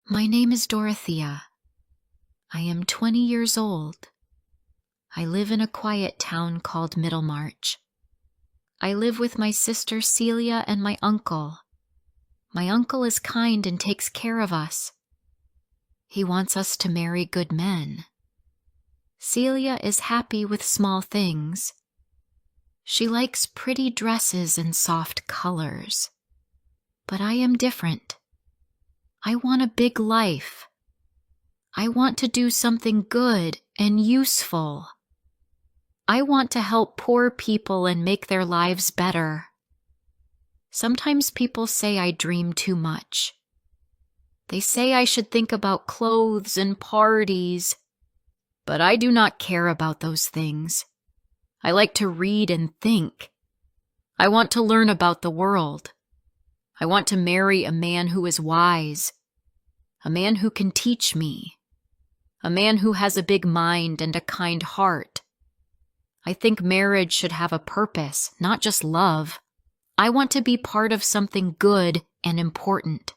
My name is Dorothea. I am 20 years old. I live in a quiet town called Middlemarch. I live with my sister Celia and my uncle. My uncle is kind and takes care of us. He wants us to marry good men. Celia is happy with small things. She likes pretty dresses and soft colors. But I am different. I want a big life. I want to do something good and useful. I want to help poor people and make their lives better. Sometimes people say I dream too much. They say I should think about clothes and parties, but I do not care about those things. I like to read and think. I want to learn about the world. I want to marry a man who is wise, a man who can teach me, a man who has a big mind and a kind heart. I think marriage should have a purpose, not just love. I want to be part of something good and important.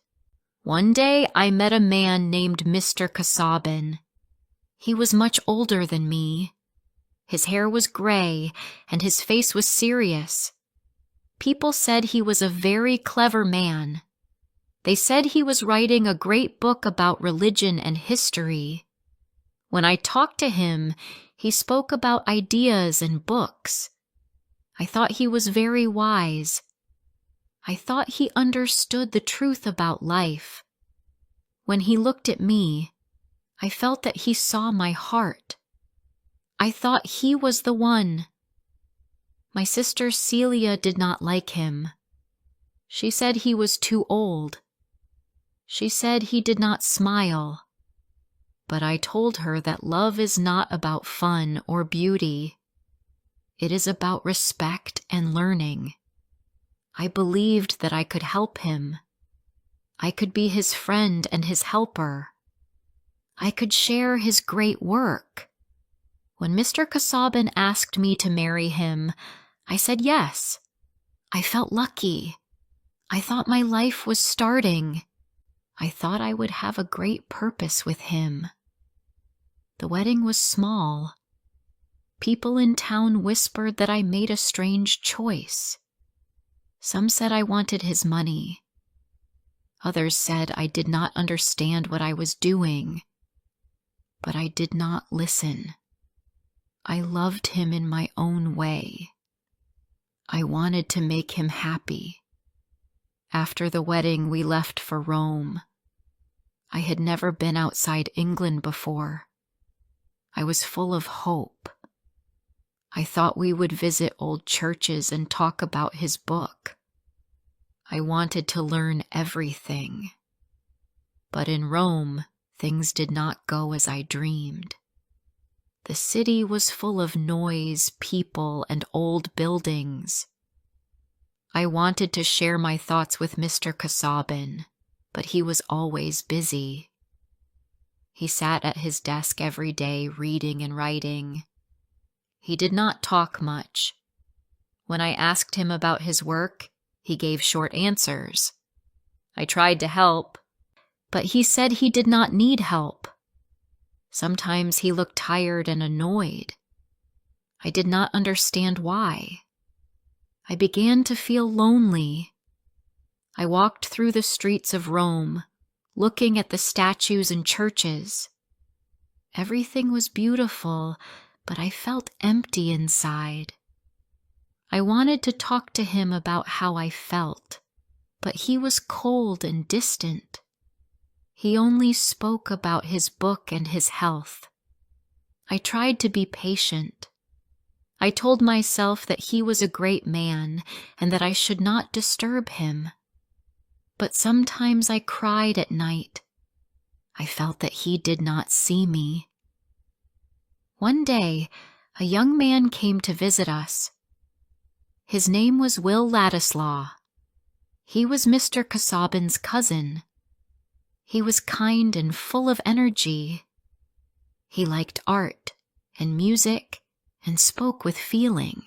One day I met a man named Mr. Kasabin. He was much older than me. His hair was gray and his face was serious. People said he was a very clever man. They said he was writing a great book about religion and history. When I talked to him, he spoke about ideas and books. I thought he was very wise. I thought he understood the truth about life. When he looked at me, I felt that he saw my heart. I thought he was the one. My sister Celia did not like him. She said he was too old. She said he did not smile. But I told her that love is not about fun or beauty. It is about respect and learning. I believed that I could help him. I could be his friend and his helper. I could share his great work. When Mr. Kasabin asked me to marry him, I said yes. I felt lucky. I thought my life was starting. I thought I would have a great purpose with him. The wedding was small. People in town whispered that I made a strange choice. Some said I wanted his money. Others said I did not understand what I was doing. But I did not listen. I loved him in my own way. I wanted to make him happy. After the wedding, we left for Rome. I had never been outside England before. I was full of hope. I thought we would visit old churches and talk about his book. I wanted to learn everything. But in Rome, things did not go as I dreamed. The city was full of noise, people, and old buildings. I wanted to share my thoughts with Mr. Kasabin, but he was always busy. He sat at his desk every day reading and writing. He did not talk much. When I asked him about his work, he gave short answers. I tried to help, but he said he did not need help. Sometimes he looked tired and annoyed. I did not understand why. I began to feel lonely. I walked through the streets of Rome, looking at the statues and churches. Everything was beautiful, but I felt empty inside. I wanted to talk to him about how I felt, but he was cold and distant. He only spoke about his book and his health. I tried to be patient. I told myself that he was a great man and that I should not disturb him. But sometimes I cried at night. I felt that he did not see me. One day, a young man came to visit us. His name was Will Ladislaw. He was Mr. Kasabin's cousin. He was kind and full of energy. He liked art and music and spoke with feeling.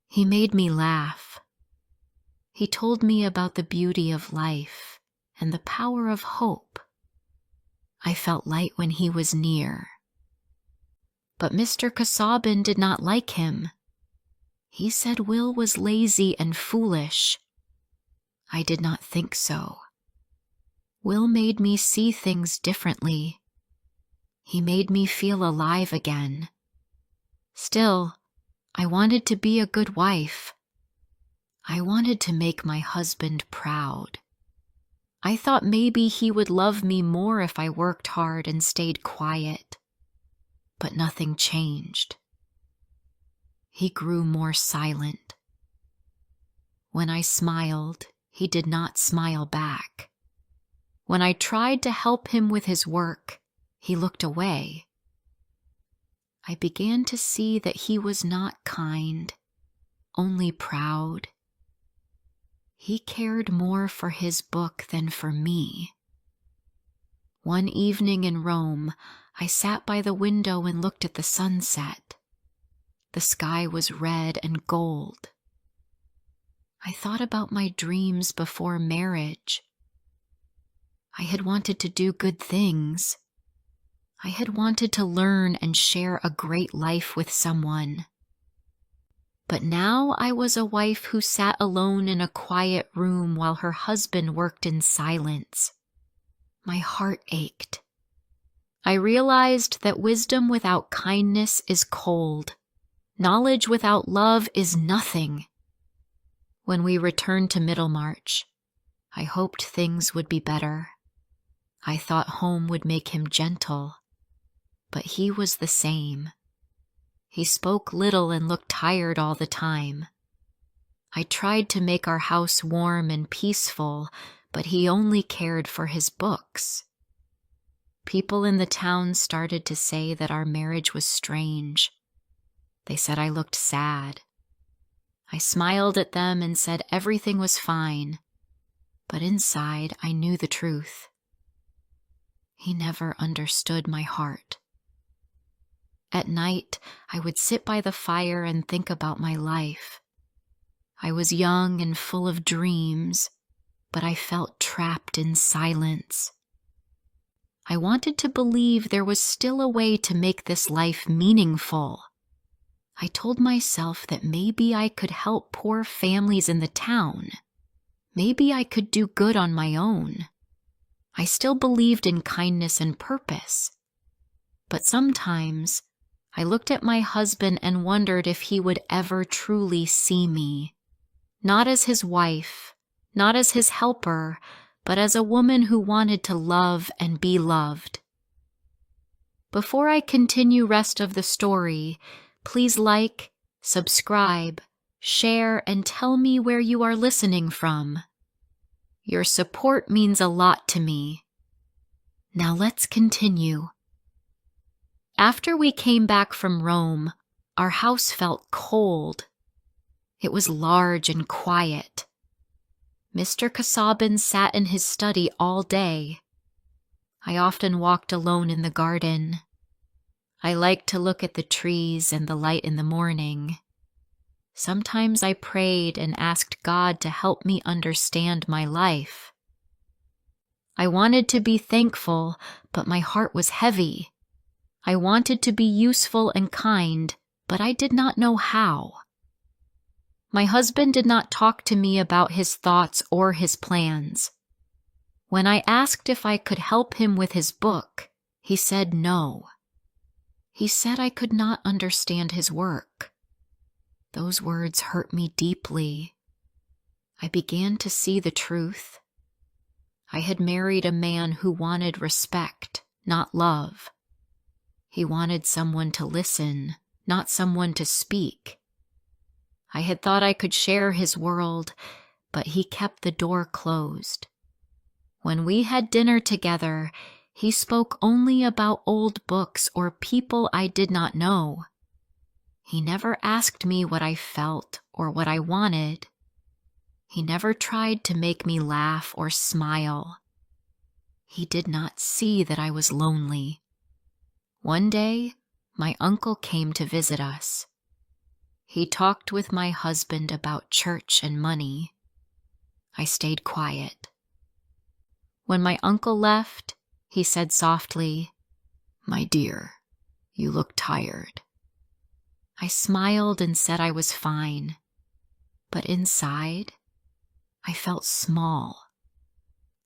He made me laugh. He told me about the beauty of life and the power of hope. I felt light when he was near. But Mr. Kasabin did not like him. He said Will was lazy and foolish. I did not think so. Will made me see things differently. He made me feel alive again. Still, I wanted to be a good wife. I wanted to make my husband proud. I thought maybe he would love me more if I worked hard and stayed quiet. But nothing changed. He grew more silent. When I smiled, he did not smile back. When I tried to help him with his work, he looked away. I began to see that he was not kind, only proud. He cared more for his book than for me. One evening in Rome, I sat by the window and looked at the sunset. The sky was red and gold. I thought about my dreams before marriage. I had wanted to do good things. I had wanted to learn and share a great life with someone. But now I was a wife who sat alone in a quiet room while her husband worked in silence. My heart ached. I realized that wisdom without kindness is cold. Knowledge without love is nothing. When we returned to Middlemarch, I hoped things would be better. I thought home would make him gentle, but he was the same. He spoke little and looked tired all the time. I tried to make our house warm and peaceful, but he only cared for his books. People in the town started to say that our marriage was strange. They said I looked sad. I smiled at them and said everything was fine, but inside I knew the truth. He never understood my heart. At night, I would sit by the fire and think about my life. I was young and full of dreams, but I felt trapped in silence. I wanted to believe there was still a way to make this life meaningful. I told myself that maybe I could help poor families in the town. Maybe I could do good on my own. I still believed in kindness and purpose. But sometimes I looked at my husband and wondered if he would ever truly see me. Not as his wife, not as his helper, but as a woman who wanted to love and be loved. Before I continue rest of the story, please like, subscribe, share, and tell me where you are listening from. Your support means a lot to me. Now let's continue. After we came back from Rome, our house felt cold. It was large and quiet. Mr. Kasabin sat in his study all day. I often walked alone in the garden. I liked to look at the trees and the light in the morning. Sometimes I prayed and asked God to help me understand my life. I wanted to be thankful, but my heart was heavy. I wanted to be useful and kind, but I did not know how. My husband did not talk to me about his thoughts or his plans. When I asked if I could help him with his book, he said no. He said I could not understand his work. Those words hurt me deeply. I began to see the truth. I had married a man who wanted respect, not love. He wanted someone to listen, not someone to speak. I had thought I could share his world, but he kept the door closed. When we had dinner together, he spoke only about old books or people I did not know. He never asked me what I felt or what I wanted. He never tried to make me laugh or smile. He did not see that I was lonely. One day, my uncle came to visit us. He talked with my husband about church and money. I stayed quiet. When my uncle left, He said softly, "My dear, you look tired." I smiled and said I was fine, but inside, I felt small.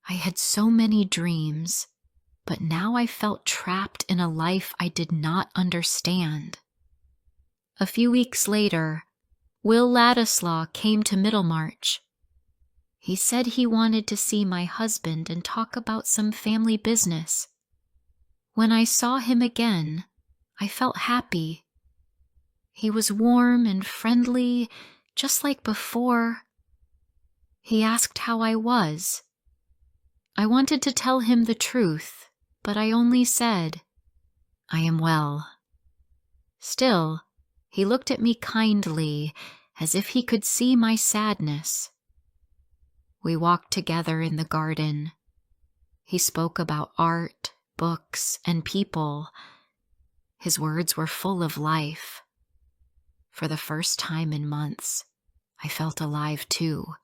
I had so many dreams, but now I felt trapped in a life I did not understand. A few weeks later, Will Ladislaw came to Middlemarch. He said he wanted to see my husband and talk about some family business. When I saw him again, I felt happy. He was warm and friendly, just like before. He asked how I was. I wanted to tell him the truth, but I only said, "I am well." Still, he looked at me kindly, as if he could see my sadness. We walked together in the garden. He spoke about art, books, and people. His words were full of life. For the first time in months, I felt alive too.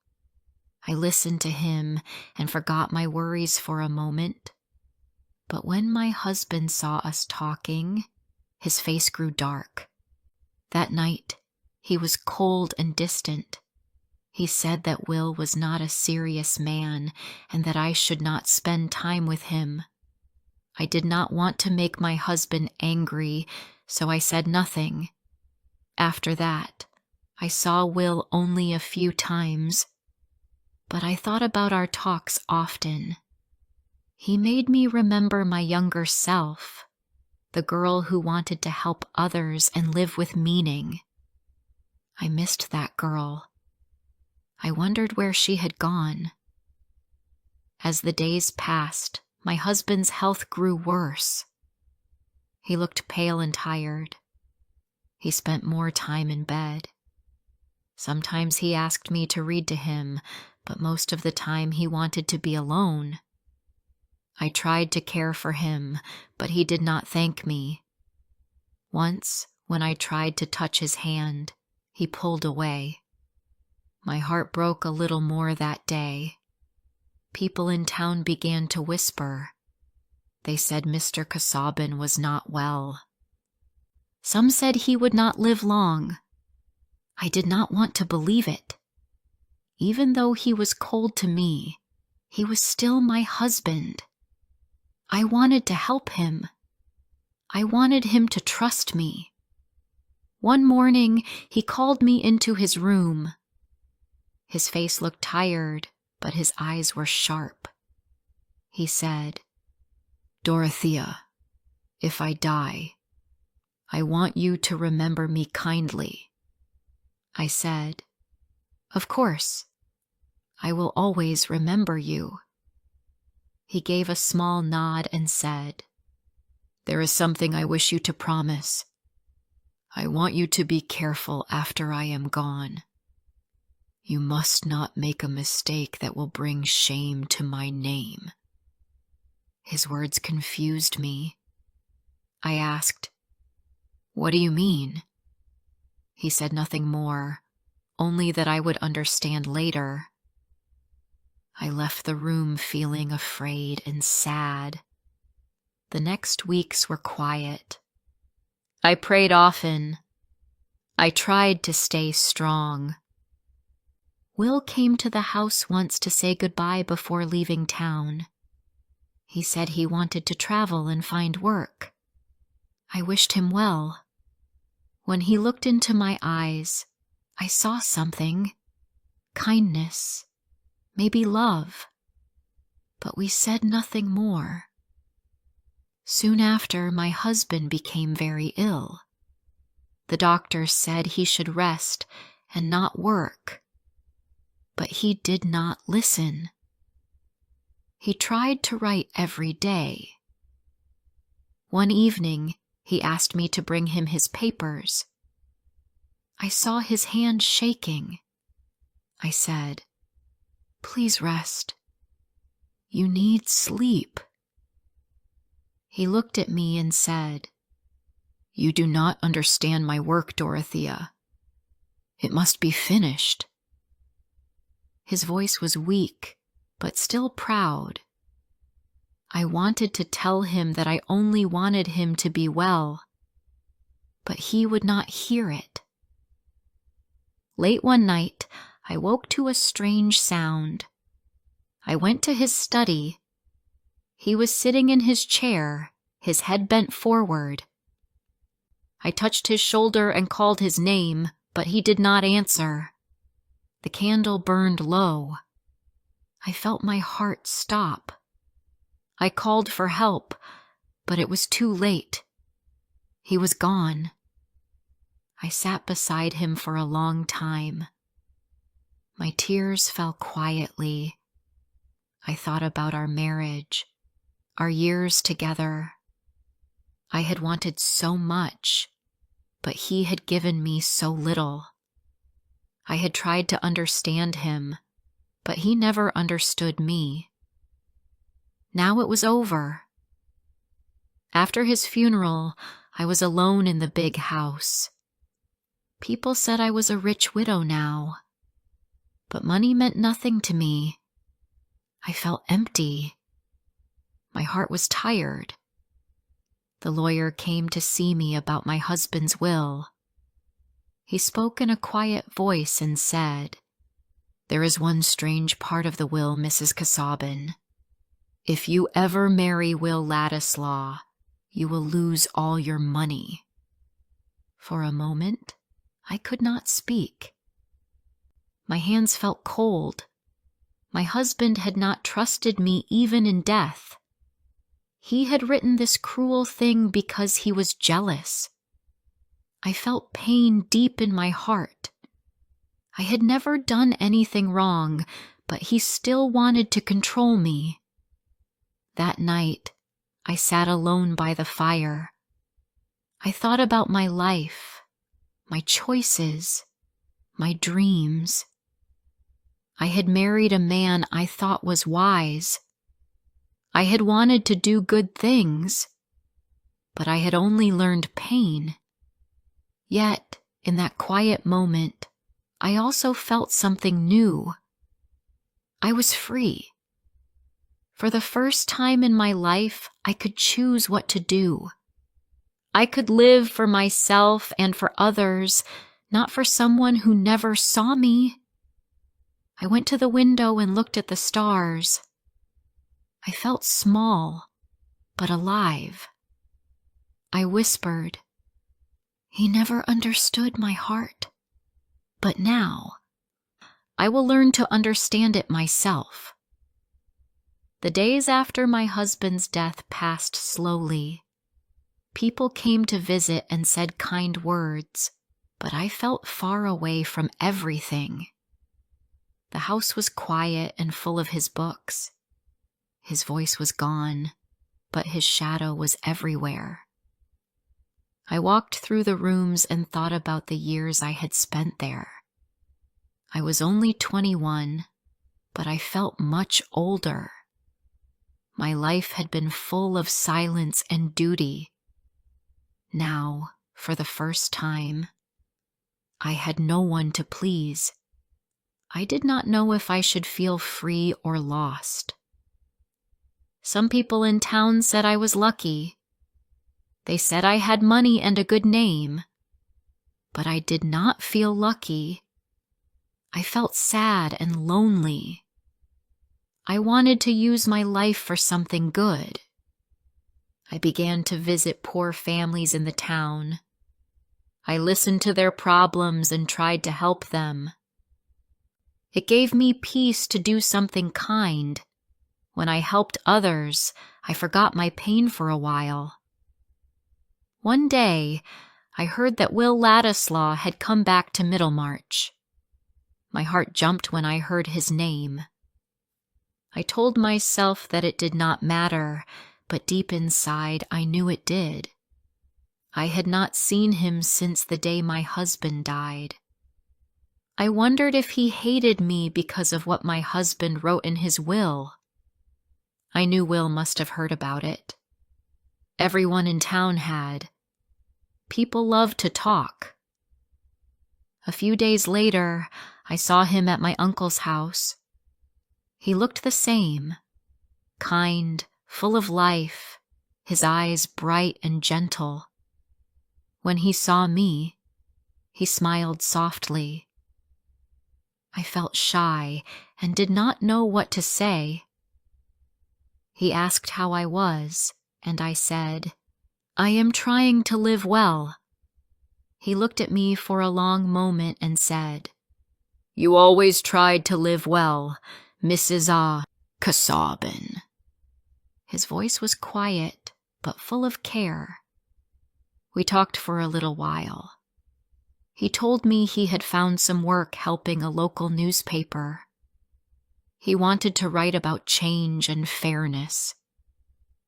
I listened to him and forgot my worries for a moment. But when my husband saw us talking, his face grew dark. That night, he was cold and distant. He said that Will was not a serious man and that I should not spend time with him. I did not want to make my husband angry, so I said nothing. After that, I saw Will only a few times, but I thought about our talks often. He made me remember my younger self, the girl who wanted to help others and live with meaning. I missed that girl. I wondered where she had gone. As the days passed, my husband's health grew worse. He looked pale and tired. He spent more time in bed. Sometimes he asked me to read to him, but most of the time he wanted to be alone. I tried to care for him, but he did not thank me. Once, when I tried to touch his hand, he pulled away. My heart broke a little more that day. People in town began to whisper. They said Mr. Casaubon was not well. Some said he would not live long. I did not want to believe it. Even though he was cold to me, he was still my husband. I wanted to help him. I wanted him to trust me. One morning, he called me into his room. His face looked tired, but his eyes were sharp. He said, "Dorothea, if I die, I want you to remember me kindly." I said, "Of course. I will always remember you." He gave a small nod and said, "There is something I wish you to promise. I want you to be careful after I am gone. You must not make a mistake that will bring shame to my name." His words confused me. I asked, "What do you mean?" He said nothing more, only that I would understand later. I left the room feeling afraid and sad. The next weeks were quiet. I prayed often. I tried to stay strong. Will came to the house once to say goodbye before leaving town. He said he wanted to travel and find work. I wished him well. When he looked into my eyes, I saw something. Kindness, maybe love. But we said nothing more. Soon after, my husband became very ill. The doctors said he should rest and not work. But he did not listen. He tried to write every day. One evening, he asked me to bring him his papers. I saw his hand shaking. I said, "Please rest. You need sleep." He looked at me and said, "You do not understand my work, Dorothea. It must be finished." His voice was weak, but still proud. I wanted to tell him that I only wanted him to be well, but he would not hear it. Late one night, I woke to a strange sound. I went to his study. He was sitting in his chair, his head bent forward. I touched his shoulder and called his name, but he did not answer. The candle burned low. I felt my heart stop. I called for help, but it was too late. He was gone. I sat beside him for a long time. My tears fell quietly. I thought about our marriage, our years together. I had wanted so much, but he had given me so little. I had tried to understand him, but he never understood me. Now it was over. After his funeral, I was alone in the big house. People said I was a rich widow now, but money meant nothing to me. I felt empty. My heart was tired. The lawyer came to see me about my husband's will. He spoke in a quiet voice and said, "There is one strange part of the will, Mrs. Casaubon. If you ever marry Will Ladislaw, you will lose all your money." For a moment, I could not speak. My hands felt cold. My husband had not trusted me even in death. He had written this cruel thing because he was jealous. I felt pain deep in my heart. I had never done anything wrong, but he still wanted to control me. That night, I sat alone by the fire. I thought about my life, my choices, my dreams. I had married a man I thought was wise. I had wanted to do good things, but I had only learned pain. Yet, in that quiet moment, I also felt something new. I was free. For the first time in my life, I could choose what to do. I could live for myself and for others, not for someone who never saw me. I went to the window and looked at the stars. I felt small, but alive. I whispered, "He never understood my heart, but now I will learn to understand it myself." The days after my husband's death passed slowly. People came to visit and said kind words, but I felt far away from everything. The house was quiet and full of his books. His voice was gone, but his shadow was everywhere. I walked through the rooms and thought about the years I had spent there. I was only 21, but I felt much older. My life had been full of silence and duty. Now, for the first time, I had no one to please. I did not know if I should feel free or lost. Some people in town said I was lucky. They said I had money and a good name. But I did not feel lucky. I felt sad and lonely. I wanted to use my life for something good. I began to visit poor families in the town. I listened to their problems and tried to help them. It gave me peace to do something kind. When I helped others, I forgot my pain for a while. One day, I heard that Will Ladislaw had come back to Middlemarch. My heart jumped when I heard his name. I told myself that it did not matter, but deep inside I knew it did. I had not seen him since the day my husband died. I wondered if he hated me because of what my husband wrote in his will. I knew Will must have heard about it. Everyone in town had. People loved to talk. A few days later, I saw him at my uncle's house. He looked the same, kind, full of life, his eyes bright and gentle. When he saw me, he smiled softly. I felt shy and did not know what to say. He asked how I was, and I said, "I am trying to live well." He looked at me for a long moment and said, "You always tried to live well, Mrs. Kassabin." His voice was quiet, but full of care. We talked for a little while. He told me he had found some work helping a local newspaper. He wanted to write about change and fairness.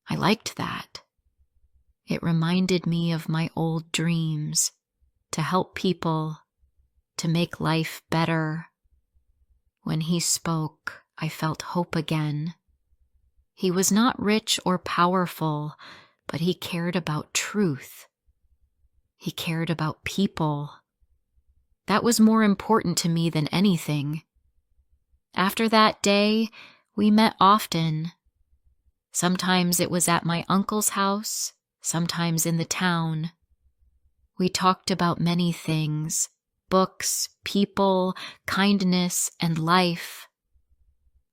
I liked that. It reminded me of my old dreams, to help people, to make life better. When he spoke, I felt hope again. He was not rich or powerful, but he cared about truth. He cared about people. That was more important to me than anything. After that day, we met often. Sometimes it was at my uncle's house, sometimes in the town. We talked about many things: books, people, kindness, and life.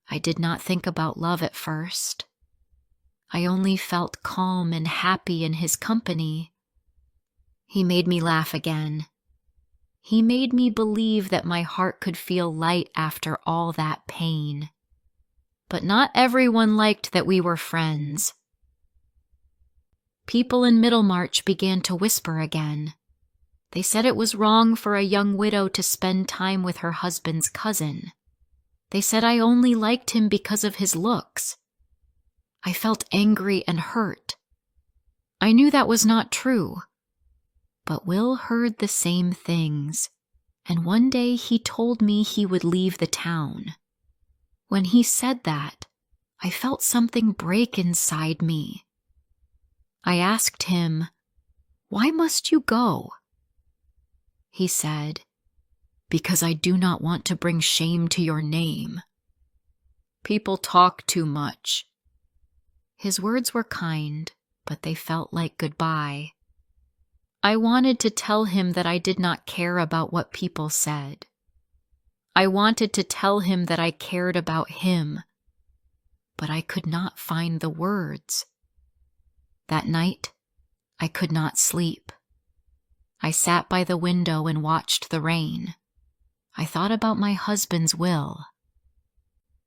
I did not think about love at first. I only felt calm and happy in his company. He made me laugh again. He made me believe that my heart could feel light after all that pain. But not everyone liked that we were friends. People in Middlemarch began to whisper again. They said it was wrong for a young widow to spend time with her husband's cousin. They said I only liked him because of his looks. I felt angry and hurt. I knew that was not true. But Will heard the same things, and one day he told me he would leave the town. When he said that, I felt something break inside me. I asked him, "Why must you go?" He said, "Because I do not want to bring shame to your name. People talk too much." His words were kind, but they felt like goodbye. I wanted to tell him that I did not care about what people said. I wanted to tell him that I cared about him, but I could not find the words. That night, I could not sleep. I sat by the window and watched the rain. I thought about my husband's will.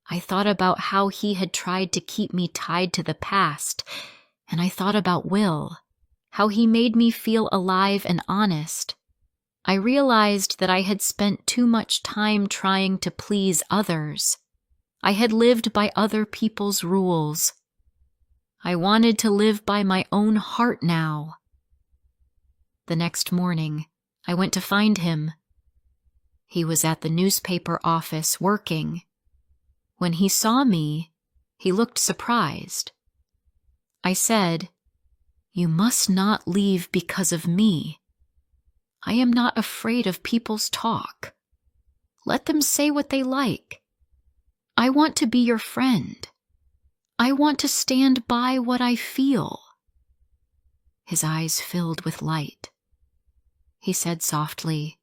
I thought about how he had tried to keep me tied to the past, and I thought about Will, how he made me feel alive and honest. I realized that I had spent too much time trying to please others. I had lived by other people's rules. I wanted to live by my own heart now. The next morning, I went to find him. He was at the newspaper office working. When he saw me, he looked surprised. I said, "You must not leave because of me. I am not afraid of people's talk. Let them say what they like. I want to be your friend. I want to stand by what I feel." His eyes filled with light. He said softly,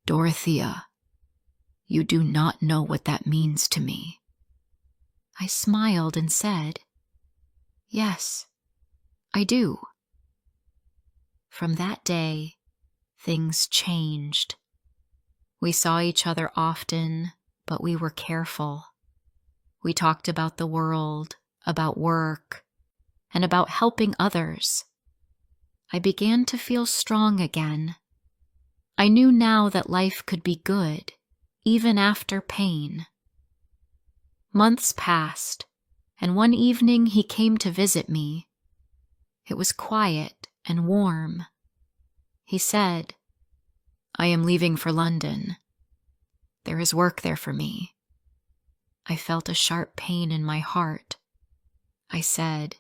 "Dorothea, you do not know what that means to me." I smiled and said, "Yes, I do." From that day, things changed. We saw each other often, but we were careful. We talked about the world, about work, and about helping others. I began to feel strong again. I knew now that life could be good, even after pain. Months passed, and one evening he came to visit me. It was quiet and warm. He said, "I am leaving for London. There is work there for me." I felt a sharp pain in my heart. I said,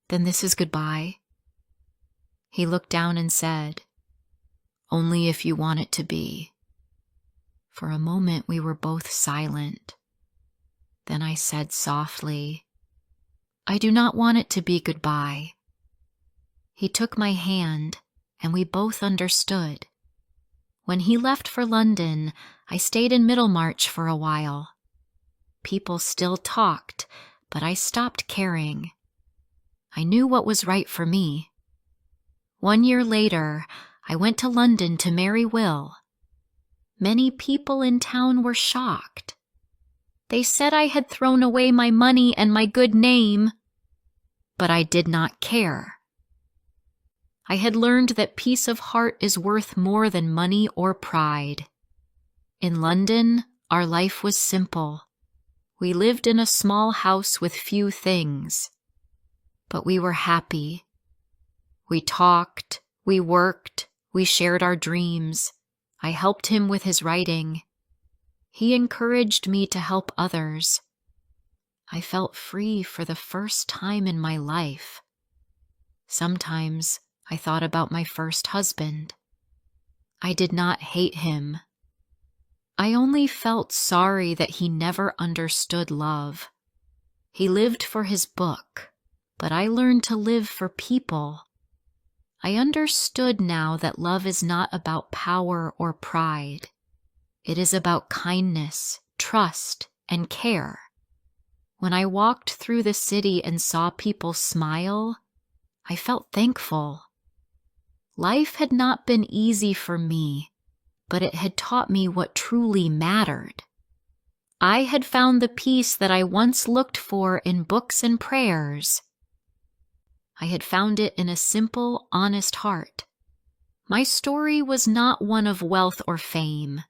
"Then this is goodbye?" He looked down and said, "Only if you want it to be." For a moment we were both silent. Then I said softly, I do not want it to be goodbye." He took my hand, and we both understood. When he left for London, I stayed in Middlemarch for a while. People still talked, but I stopped caring. I knew what was right for me. 1 year later, I went to London to marry Will. Many people in town were shocked. They said I had thrown away my money and my good name, but I did not care. I had learned that peace of heart is worth more than money or pride. In London, our life was simple. We lived in a small house with few things, but we were happy. We talked, we worked, we shared our dreams. I helped him with his writing. He encouraged me to help others. I felt free for the first time in my life. Sometimes I thought about my first husband. I did not hate him. I only felt sorry that he never understood love. He lived for his book, but I learned to live for people. I understood now that love is not about power or pride. It is about kindness, trust, and care. When I walked through the city and saw people smile, I felt thankful. Life had not been easy for me, but it had taught me what truly mattered. I had found the peace that I once looked for in books and prayers. I had found it in a simple, honest heart. My story was not one of wealth or fame.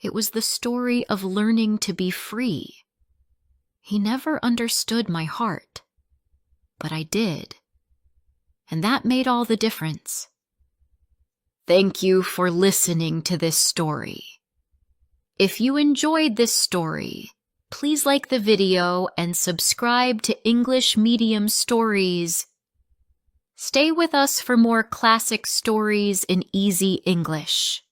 It was the story of learning to be free. He never understood my heart, but I did. And that made all the difference. Thank you for listening to this story. If you enjoyed this story, please like the video and subscribe to English Medium Stories. Stay with us for more classic stories in easy English.